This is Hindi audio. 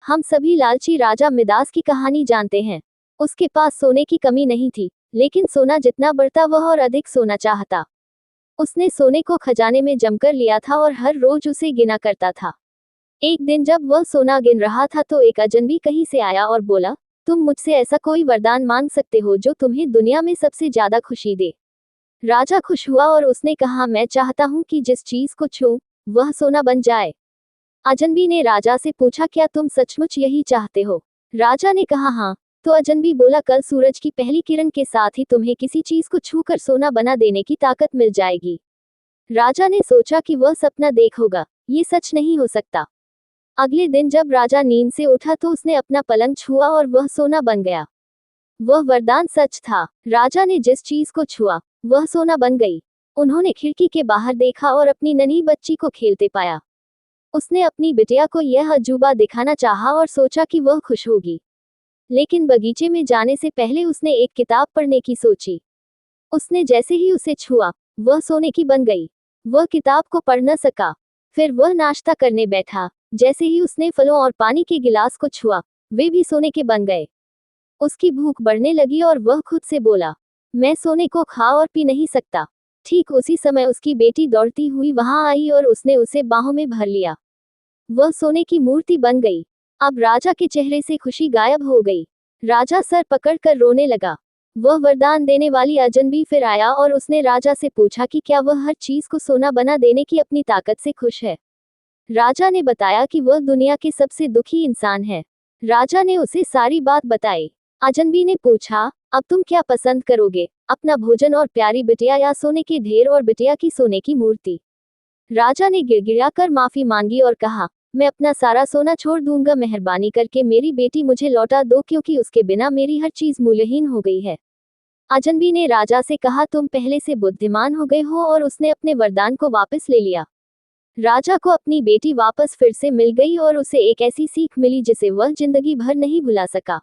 हम सभी लालची राजा मिदास की कहानी जानते हैं। उसके पास सोने की कमी नहीं थी, लेकिन सोना जितना बढ़ता वह और अधिक सोना चाहता। उसने सोने को खजाने में जमकर लिया था और हर रोज उसे गिना करता था। एक दिन जब वह सोना गिन रहा था तो एक अजनबी कहीं से आया और बोला, तुम मुझसे ऐसा कोई वरदान मांग सकते हो जो तुम्हें दुनिया में सबसे ज्यादा खुशी दे। राजा खुश हुआ और उसने कहा, मैं चाहता हूँ कि जिस चीज को छूं वह सोना बन जाए। अजनबी ने राजा से पूछा, क्या तुम सचमुच यही चाहते हो? राजा ने कहा, हाँ। तो अजनबी बोला, कल सूरज की पहली किरण के साथ ही तुम्हें किसी चीज को छूकर सोना बना देने की ताकत मिल जाएगी। राजा ने सोचा कि वह सपना देख होगा, ये सच नहीं हो सकता। अगले दिन जब राजा नींद से उठा तो उसने अपना पलंग छुआ और वह सोना बन गया। वह वरदान सच था। राजा ने जिस चीज को छुआ वह सोना बन गई। उन्होंने खिड़की के बाहर देखा और अपनी नन्ही बच्ची को खेलते पाया। उसने अपनी बिटिया को यह अजूबा दिखाना चाहा और सोचा कि वह खुश होगी। लेकिन बगीचे में जाने से पहले उसने एक किताब पढ़ने की सोची। उसने जैसे ही उसे छुआ वह सोने की बन गई। वह किताब को पढ़ न सका। फिर वह नाश्ता करने बैठा। जैसे ही उसने फलों और पानी के गिलास को छुआ वे भी सोने के बन गए। उसकी भूख बढ़ने लगी और वह खुद से बोला, मैं सोने को खा और पी नहीं सकता। ठीक उसी समय उसकी बेटी दौड़ती हुई वहां आई और उसने उसे बाहों में भर लिया। वह सोने की मूर्ति बन गई। अब राजा के चेहरे से खुशी गायब हो गई। राजा सर पकड़कर रोने लगा। वह वरदान देने वाली अजनबी फिर आया और उसने राजा से पूछा कि क्या वह हर चीज को सोना बना देने की अपनी ताकत से खुश है। राजा ने बताया कि वह दुनिया के सबसे दुखी इंसान है। राजा ने उसे सारी बात बताई। अजनबी ने पूछा, अब तुम क्या पसंद करोगे, अपना भोजन और प्यारी बिटिया या सोने के ढेर और बिटिया की सोने की मूर्ति? राजा ने गिड़गिड़ाकर माफी मांगी और कहा, मैं अपना सारा सोना छोड़ दूंगा, मेहरबानी करके मेरी बेटी मुझे लौटा दो क्योंकि उसके बिना मेरी हर चीज मूल्यहीन हो गई है। अजनबी ने राजा से कहा, तुम पहले से बुद्धिमान हो गए हो, और उसने अपने वरदान को वापस ले लिया। राजा को अपनी बेटी वापस फिर से मिल गई और उसे एक ऐसी सीख मिली जिसे वह जिंदगी भर नहीं भुला सका।